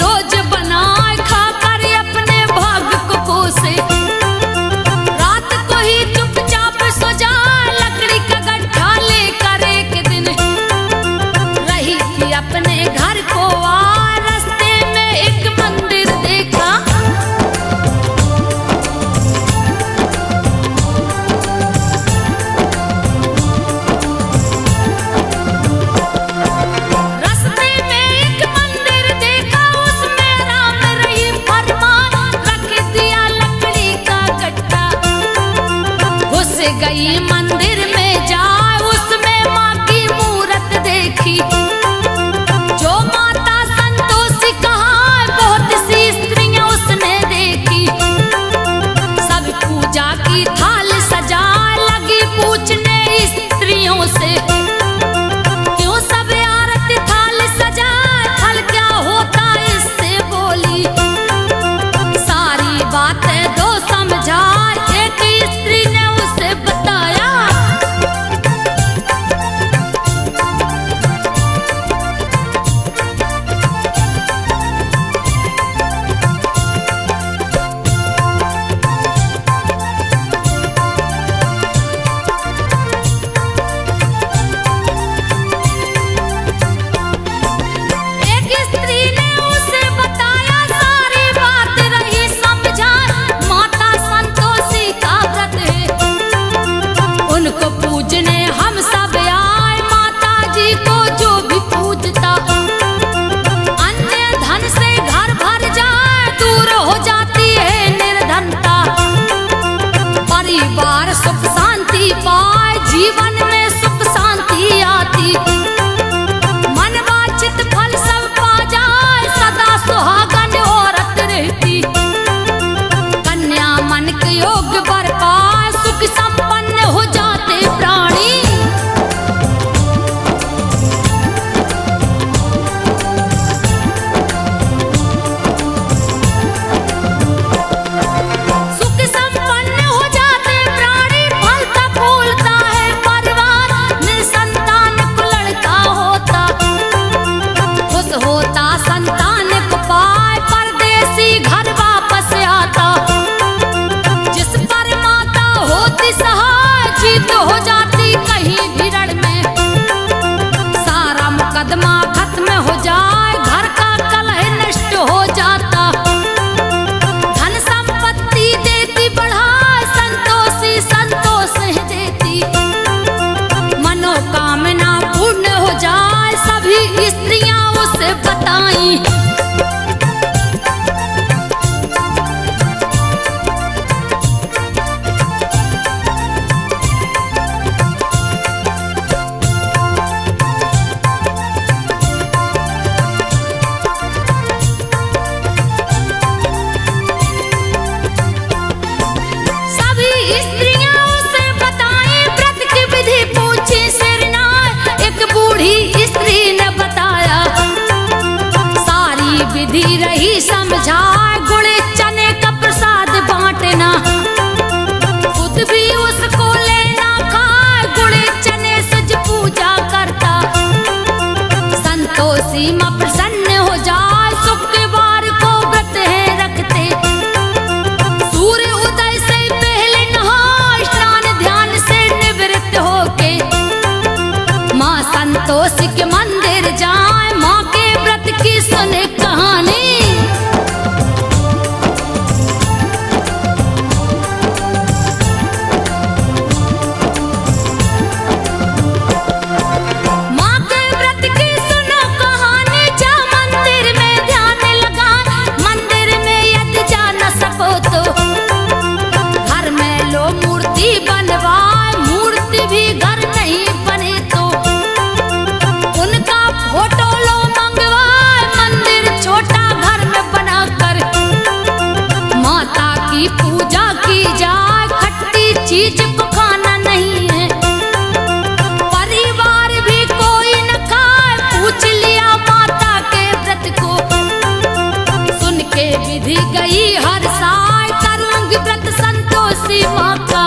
रोज बनाए खाकर अपने भाग्य को कोसे। रात को ही चुपचाप सो जाए लकड़ी का गड्ढा लेकर एक दिन रही थी अपने घर को आ रास्ते में एक मंदिर देखा। रास्ते में एक मंदिर देखा उसमें राम रही फरमान रख दिया लकड़ी का गड्ढा। घुस गई मंदिर में जाए उसमें माँ की मूरत देखी। जो माता संतोषी कहाँ बहुत सी स्त्रियां उसने देखी। सब पूजा की थाल सजाए लगी पूछने स्त्रियों से क्यों सब आरती थाल सजाए फल क्या होता इससे बोली। सारी बातें दो समझाए एक स्त्री ने उसे बताया। एक स्त्री ने उसे बताया सारी बात रही समझा। माता संतोषी का व्रत है उनको पूजने हम सब आए। माता जी को जो भी पूजता अन्य धन से घर भर जाए दूर हो जाती है निर्धनता। परिवार सुख शांति पाए जीवन में सुख शांति आती। मनवांछित फल सब पा जाए सदा सुहागन औरत रहती। कन्या मन के योग्य वर पाए सुख संपन्न हो जाते प्राणी। सुख संपन्न हो जाते प्राणी फलता फूलता है परिवार। निसंतान को लड़का होता खुश होता संतान को पाए परदेसी घर वापस आता। जिस पर माता होती सहाय जीत हो जाती कहीं भी रण में। सारा मुकदमा खत्म हो जाए घर का कलह नष्ट हो जाता। धन संपत्ति देती बढ़ाए संतोषी संतोष है देती। मनोकामना पूर्ण हो जाए सभी स्त्रियां उसे बताई। सभी स्त्रियां उसे बताई व्रत की विधि पूछी सिरनाए। एक बूढ़ी स्त्री ने बताया सारी विधि रही समझाए। गुड़ चने का प्रसाद बांटना खुद भी उसको लेना खाए। गुड़ चने सज पूजा करता संतोषी मां प्रसन्न हो जाए। शुक्रवार को व्रत है रखते सूर्य उदय से पहले नहा स्नान ध्यान से निवृत्त होके माँ संतोषी के मंदिर जाए। माँ के व्रत की सुने कहानी। माँ के व्रत की सुनो कहानी। जा मंदिर में ध्यान लगा मंदिर में यदि जा न सको तो घर में लो मूर्ति बनवाए। मूर्ति भी घर नहीं बने तो उनका फोटो लो मंगवाए। मंदिर छोटा घर में बनाकर माता की पूजा की जाए। खट्टी चीज को खाना नहीं है परिवार भी कोई न खाए। पूछ लिया माता के व्रत को सुन के विधि गई हर साल। करूंगी व्रत संतोषी माँ का।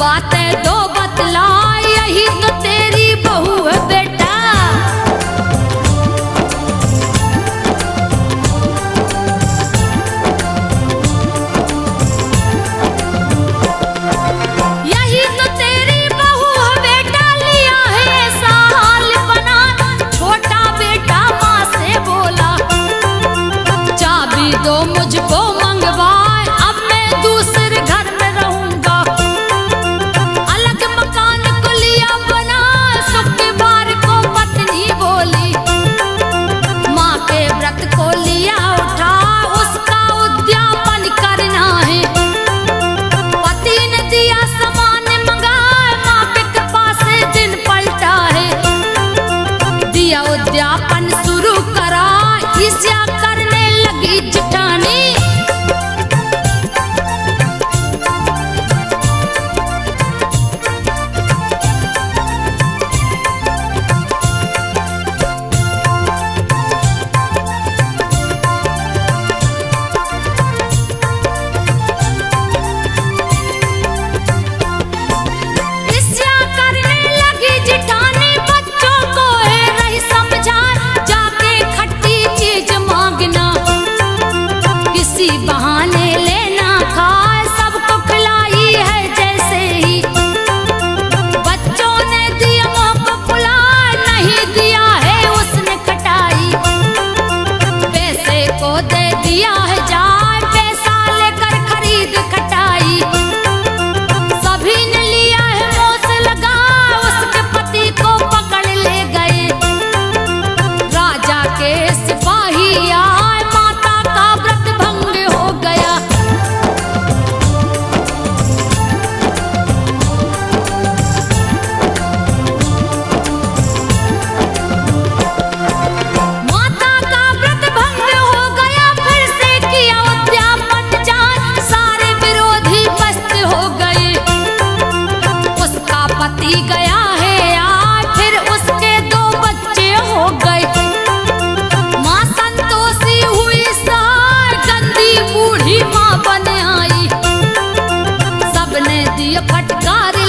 बातें दो बतला, यही तो तेरी बहू है बेटा। यही तो तेरी बहू है बेटा, लिया है ऐसा हाल बना। छोटा बेटा माँ से बोला, चाबी दो मुझको मंगवाए, अब मैं दूसरे घर में रहूंगा। अलग मकान को लिया बना, शुक्रवार को पत्नी बोली। माँ के व्रत को लिया उठा, उसका उद्यापन करना है। पति ने दिया सामान मंगाए, माँ के कृपा से दिन पलटा है। दिया उद्यापन शुरू करा, ईर्ष्या करने लगी जिठानी। ईर्ष्या करने लगी जिठानी, बच्चों को है रही समझा। जाके खट्टी चीज मांगना, किसी बहाने लेना खाए, सबको खिलाई है जैसे ही। बच्चों ने दिया मुँह को फुला, नहीं दिया है उसने खटाई। पैसे को दे दिया है जाए, पैसा लेकर खरीद खटाई। सभी ने लिया है मुँह से लगा, उसके पति को पकड़ ले गए। राजा के सिपाही आए, माता का व्रत भंग हो गया। माता का व्रत भंग हो गया, फिर से किया उद्यापन जान। सारे विरोधी पस्त हो गए, उसका पति गया है यार, फिर उसके 2 बच्चे हो गए। माँ संतोषी हुई सार, गंदी बूढ़ी माँ बन आई। सबने दिए फटकार